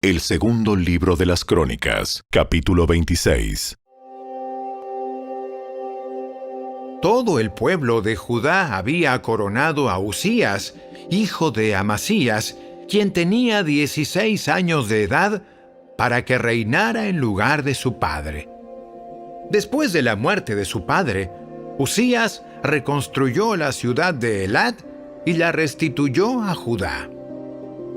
El segundo libro de las Crónicas, capítulo 26. Todo el pueblo de Judá había coronado a Usías, hijo de Amasías, quien tenía 16 años de edad, para que reinara en lugar de su padre. Después de la muerte de su padre, Usías reconstruyó la ciudad de Elat y la restituyó a Judá.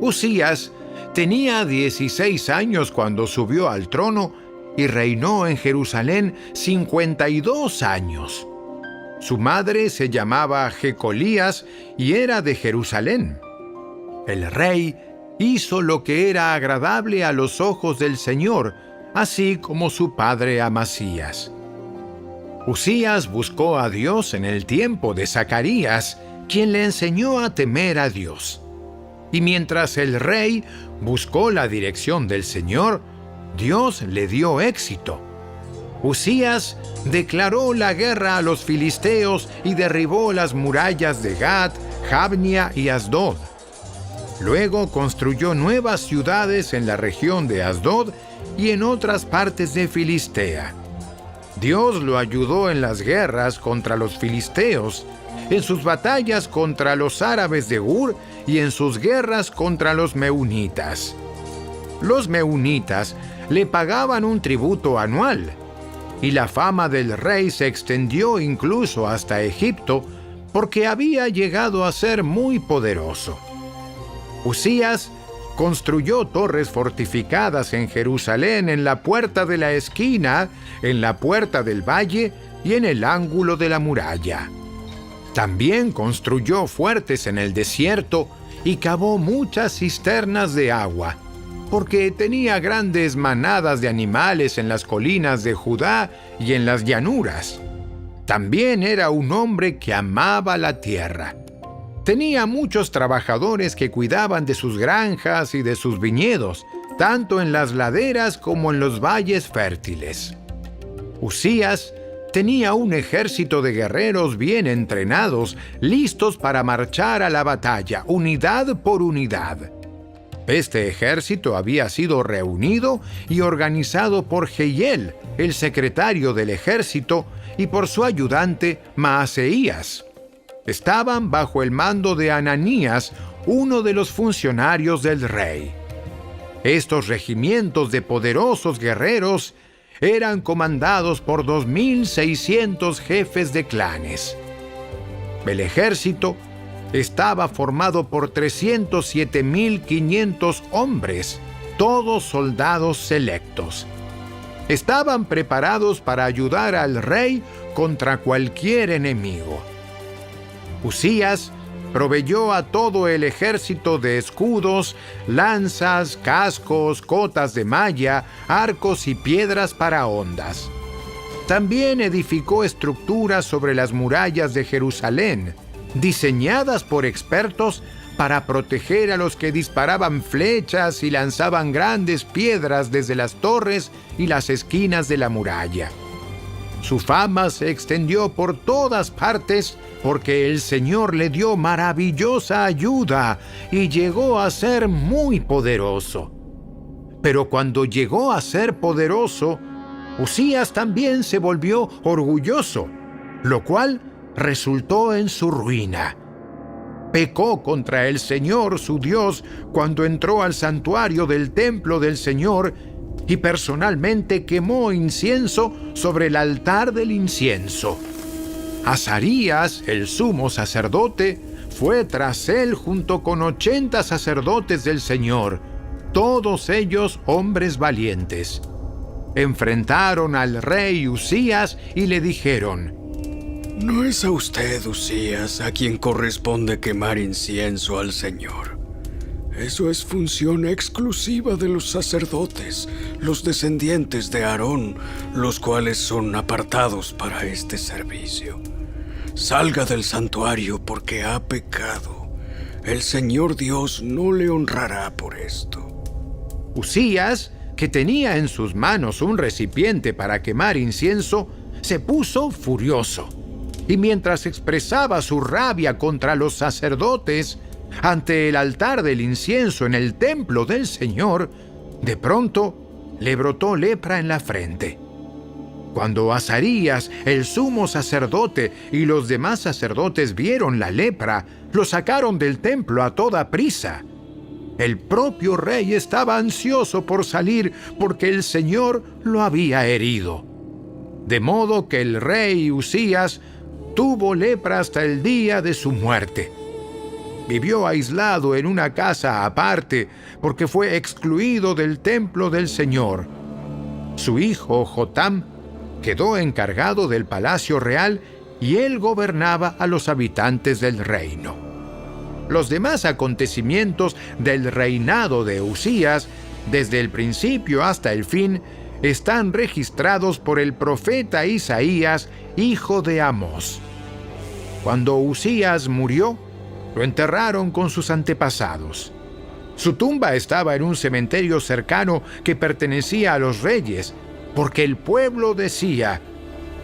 Usías tenía 16 años cuando subió al trono y reinó en Jerusalén 52 años. Su madre se llamaba Jecolías y era de Jerusalén. El rey hizo lo que era agradable a los ojos del Señor, así como su padre Amasías. Usías buscó a Dios en el tiempo de Zacarías, quien le enseñó a temer a Dios. Y mientras el rey buscó la dirección del Señor, Dios le dio éxito. Usías declaró la guerra a los filisteos y derribó las murallas de Gat, Jabnia y Asdod. Luego construyó nuevas ciudades en la región de Asdod y en otras partes de Filistea. Dios lo ayudó en las guerras contra los filisteos, en sus batallas contra los árabes de Ur y en sus guerras contra los meunitas. Los meunitas le pagaban un tributo anual, y la fama del rey se extendió incluso hasta Egipto, porque había llegado a ser muy poderoso. Usías construyó torres fortificadas en Jerusalén, en la puerta de la esquina, en la puerta del valle y en el ángulo de la muralla. También construyó fuertes en el desierto y cavó muchas cisternas de agua, porque tenía grandes manadas de animales en las colinas de Judá y en las llanuras. También era un hombre que amaba la tierra. Tenía muchos trabajadores que cuidaban de sus granjas y de sus viñedos, tanto en las laderas como en los valles fértiles. Usías tenía un ejército de guerreros bien entrenados, listos para marchar a la batalla, unidad por unidad. Este ejército había sido reunido y organizado por Jehiel, el secretario del ejército, y por su ayudante Maaseías. Estaban bajo el mando de Ananías, uno de los funcionarios del rey. Estos regimientos de poderosos guerreros eran comandados por 2.600 jefes de clanes. El ejército estaba formado por 307.500 hombres, todos soldados selectos. Estaban preparados para ayudar al rey contra cualquier enemigo. Usías proveyó a todo el ejército de escudos, lanzas, cascos, cotas de malla, arcos y piedras para hondas. También edificó estructuras sobre las murallas de Jerusalén, diseñadas por expertos para proteger a los que disparaban flechas y lanzaban grandes piedras desde las torres y las esquinas de la muralla. Su fama se extendió por todas partes porque el Señor le dio maravillosa ayuda y llegó a ser muy poderoso. Pero cuando llegó a ser poderoso, Usías también se volvió orgulloso, lo cual resultó en su ruina. Pecó contra el Señor su Dios cuando entró al santuario del templo del Señor y personalmente quemó incienso sobre el altar del incienso. Azarías, el sumo sacerdote, fue tras él junto con 80 sacerdotes del Señor, todos ellos hombres valientes. Enfrentaron al rey Usías y le dijeron: ¿No es a usted, Usías, a quien corresponde quemar incienso al Señor? Eso es función exclusiva de los sacerdotes, los descendientes de Aarón, los cuales son apartados para este servicio. Salga del santuario porque ha pecado. El Señor Dios no le honrará por esto. Usías, que tenía en sus manos un recipiente para quemar incienso, se puso furioso. Y mientras expresaba su rabia contra los sacerdotes, ante el altar del incienso en el templo del Señor, De pronto le brotó lepra en la frente. Cuando Azarías, el sumo sacerdote, y los demás sacerdotes vieron la lepra, lo sacaron del templo a toda prisa. El propio rey estaba ansioso por salir porque el Señor lo había herido. De modo que el rey Usías tuvo lepra hasta el día de su muerte. Vivió aislado en una casa aparte porque fue excluido del templo del Señor. Su hijo Jotam quedó encargado del palacio real y él gobernaba a los habitantes del reino. Los demás acontecimientos del reinado de Usías, desde el principio hasta el fin, están registrados por el profeta Isaías, hijo de Amós. Cuando Usías murió, lo enterraron con sus antepasados. Su tumba estaba en un cementerio cercano que pertenecía a los reyes, porque el pueblo decía: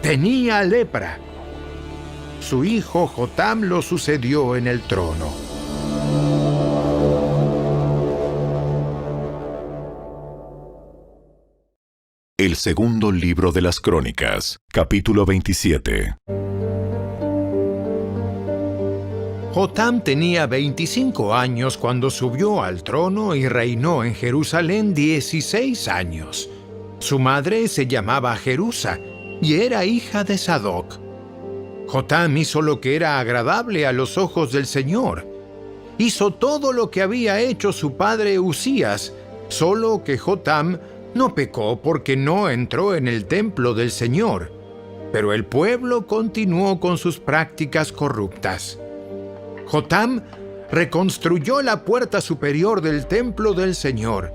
tenía lepra. Su hijo Jotam lo sucedió en el trono. El segundo libro de las Crónicas, capítulo 27. Jotam tenía 25 años cuando subió al trono y reinó en Jerusalén 16 años. Su madre se llamaba Jerusa y era hija de Sadoc. Jotam hizo lo que era agradable a los ojos del Señor. Hizo todo lo que había hecho su padre Usías, solo que Jotam no pecó porque no entró en el templo del Señor. Pero el pueblo continuó con sus prácticas corruptas. Jotam reconstruyó la puerta superior del templo del Señor.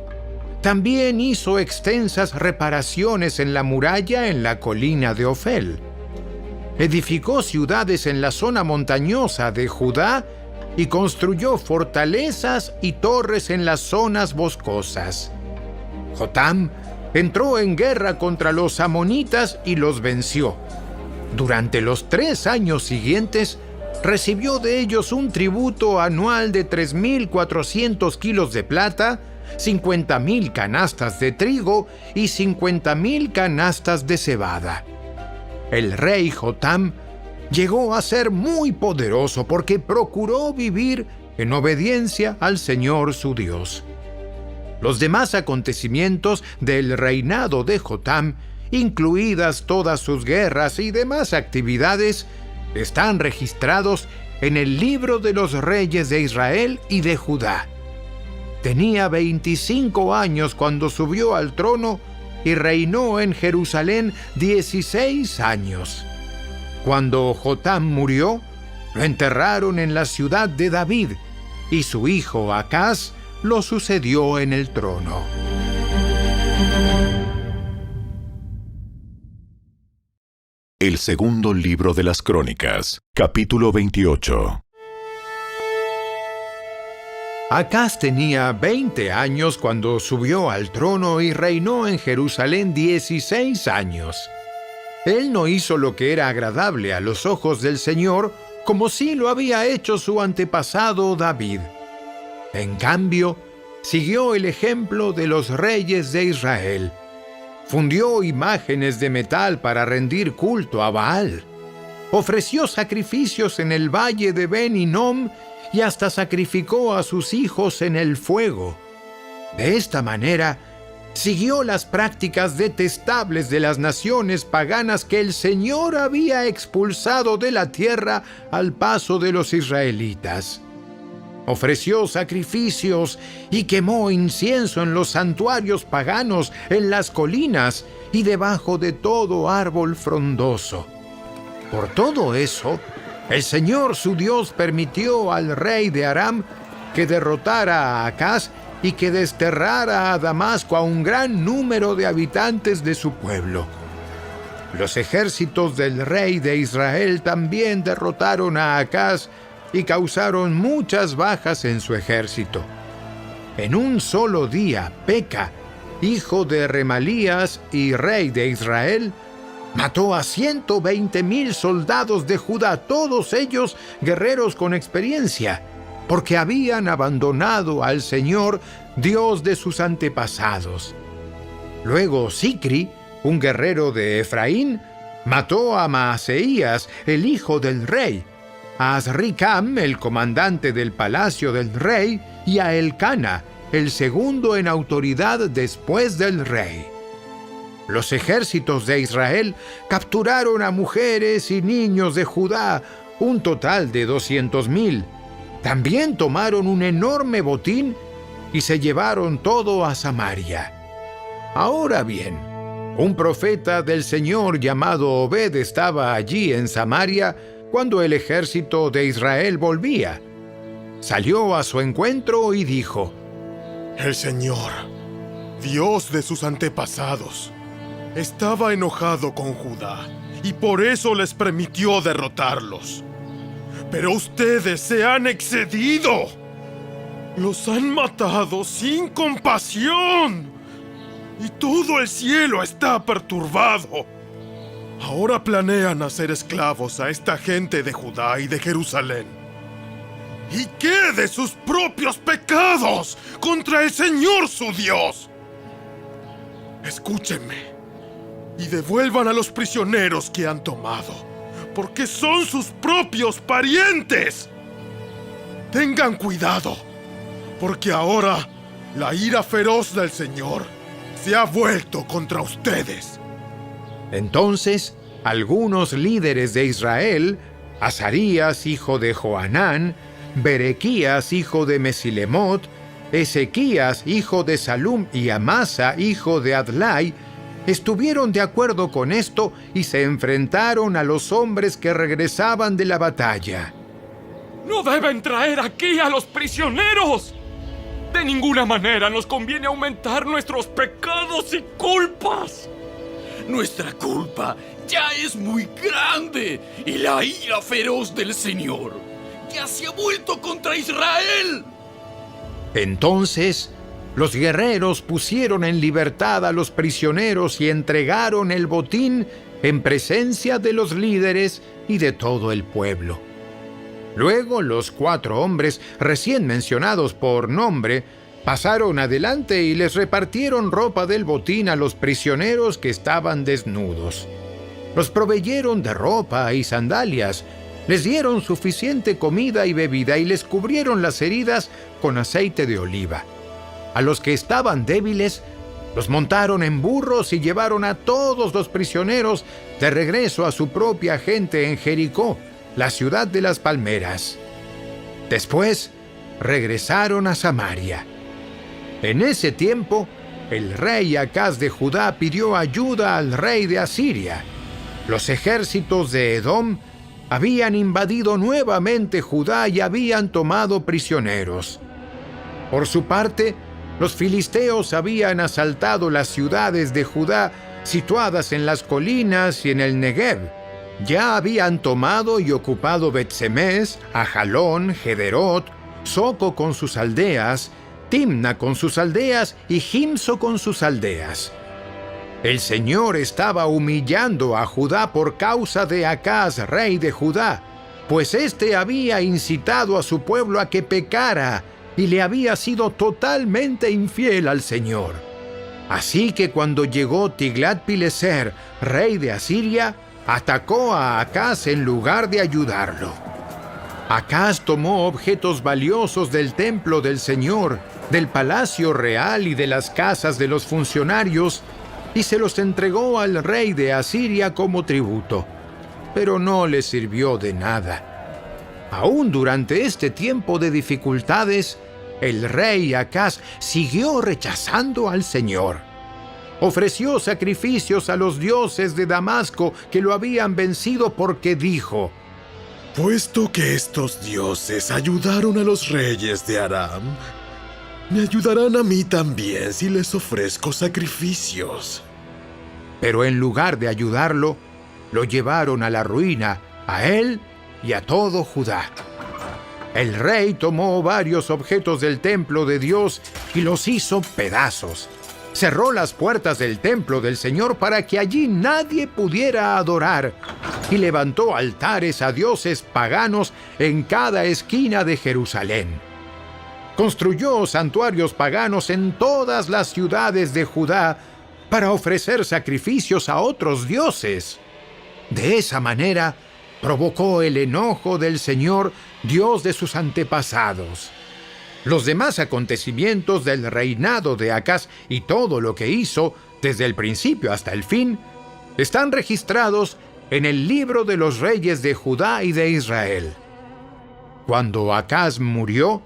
También hizo extensas reparaciones en la muralla en la colina de Ofel. Edificó ciudades en la zona montañosa de Judá y construyó fortalezas y torres en las zonas boscosas. Jotam entró en guerra contra los amonitas y los venció. Durante los 3 años siguientes, recibió de ellos un tributo anual de 3.400 kilos de plata, 50.000 canastas de trigo y 50.000 canastas de cebada. El rey Jotam llegó a ser muy poderoso porque procuró vivir en obediencia al Señor su Dios. Los demás acontecimientos del reinado de Jotam, incluidas todas sus guerras y demás actividades, están registrados en el libro de los reyes de Israel y de Judá. Tenía 25 años cuando subió al trono y reinó en Jerusalén 16 años. Cuando Jotam murió, lo enterraron en la ciudad de David y su hijo Acaz lo sucedió en el trono. El segundo libro de las Crónicas, capítulo 28. Acaz tenía 20 años cuando subió al trono y reinó en Jerusalén 16 años. Él no hizo lo que era agradable a los ojos del Señor, como sí lo había hecho su antepasado David. En cambio, siguió el ejemplo de los reyes de Israel. Fundió imágenes de metal para rendir culto a Baal. Ofreció sacrificios en el valle de Ben Hinnom y hasta sacrificó a sus hijos en el fuego. De esta manera, siguió las prácticas detestables de las naciones paganas que el Señor había expulsado de la tierra al paso de los israelitas. Ofreció sacrificios y quemó incienso en los santuarios paganos, en las colinas y debajo de todo árbol frondoso. Por todo eso, el Señor su Dios permitió al rey de Aram que derrotara a Acaz y que desterrara a Damasco a un gran número de habitantes de su pueblo. Los ejércitos del rey de Israel también derrotaron a Acaz y causaron muchas bajas en su ejército. En un solo día, Peca, hijo de Remalías y rey de Israel, mató a 120,000 soldados de Judá, todos ellos guerreros con experiencia, porque habían abandonado al Señor Dios de sus antepasados. Luego Sicri, un guerrero de Efraín, mató a Maaseías, el hijo del rey, a Azricam, el comandante del palacio del rey, y a Elcana, el segundo en autoridad después del rey. Los ejércitos de Israel capturaron a mujeres y niños de Judá, un total de 200,000. También tomaron un enorme botín y se llevaron todo a Samaria. Ahora bien, un profeta del Señor llamado Obed estaba allí en Samaria cuando el ejército de Israel volvía. Salió a su encuentro y dijo: El Señor, Dios de sus antepasados, estaba enojado con Judá y por eso les permitió derrotarlos. Pero ustedes se han excedido. Los han matado sin compasión. Y todo el cielo está perturbado. Ahora planean hacer esclavos a esta gente de Judá y de Jerusalén. ¿Y qué de sus propios pecados contra el Señor su Dios? Escúchenme y devuelvan a los prisioneros que han tomado, porque son sus propios parientes. Tengan cuidado, porque ahora la ira feroz del Señor se ha vuelto contra ustedes. Entonces, algunos líderes de Israel, Azarías, hijo de Johanán, Berequías, hijo de Mesilemot, Ezequías, hijo de Salum, y Amasa, hijo de Adlai, estuvieron de acuerdo con esto y se enfrentaron a los hombres que regresaban de la batalla. ¡No deben traer aquí a los prisioneros! De ninguna manera nos conviene aumentar nuestros pecados y culpas. Nuestra culpa ya es muy grande y la ira feroz del Señor ya se ha vuelto contra Israel. Entonces, los guerreros pusieron en libertad a los prisioneros y entregaron el botín en presencia de los líderes y de todo el pueblo. Luego los 4 hombres recién mencionados por nombre pasaron adelante y les repartieron ropa del botín a los prisioneros que estaban desnudos. Los proveyeron de ropa y sandalias, les dieron suficiente comida y bebida y les cubrieron las heridas con aceite de oliva. A los que estaban débiles, los montaron en burros y llevaron a todos los prisioneros de regreso a su propia gente en Jericó, la ciudad de las palmeras. Después, regresaron a Samaria. En ese tiempo, el rey Acaz de Judá pidió ayuda al rey de Asiria. Los ejércitos de Edom habían invadido nuevamente Judá y habían tomado prisioneros. Por su parte, los filisteos habían asaltado las ciudades de Judá situadas en las colinas y en el Negev. Ya habían tomado y ocupado Bet-Semes, Ajalón, Gederot, Soco con sus aldeas, Timna con sus aldeas y Gimso con sus aldeas. El Señor estaba humillando a Judá por causa de Acaz, rey de Judá, pues éste había incitado a su pueblo a que pecara y le había sido totalmente infiel al Señor. Así que cuando llegó Tiglat-Pileser, rey de Asiria, atacó a Acaz en lugar de ayudarlo. Acaz tomó objetos valiosos del templo del Señor, del palacio real y de las casas de los funcionarios, y se los entregó al rey de Asiria como tributo, pero no le sirvió de nada. Aún durante este tiempo de dificultades, el rey Acaz siguió rechazando al Señor. Ofreció sacrificios a los dioses de Damasco que lo habían vencido porque dijo: Puesto que estos dioses ayudaron a los reyes de Aram, me ayudarán a mí también si les ofrezco sacrificios. Pero en lugar de ayudarlo, lo llevaron a la ruina, a él y a todo Judá. El rey tomó varios objetos del templo de Dios y los hizo pedazos. Cerró las puertas del templo del Señor para que allí nadie pudiera adorar, y levantó altares a dioses paganos en cada esquina de Jerusalén. Construyó santuarios paganos en todas las ciudades de Judá para ofrecer sacrificios a otros dioses. De esa manera, provocó el enojo del Señor, Dios de sus antepasados. Los demás acontecimientos del reinado de Acaz y todo lo que hizo, desde el principio hasta el fin, están registrados en el libro de los reyes de Judá y de Israel. Cuando Acaz murió,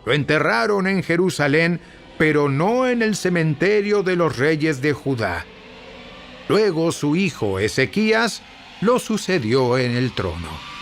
lo enterraron en Jerusalén, pero no en el cementerio de los reyes de Judá. Luego su hijo Ezequías lo sucedió en el trono.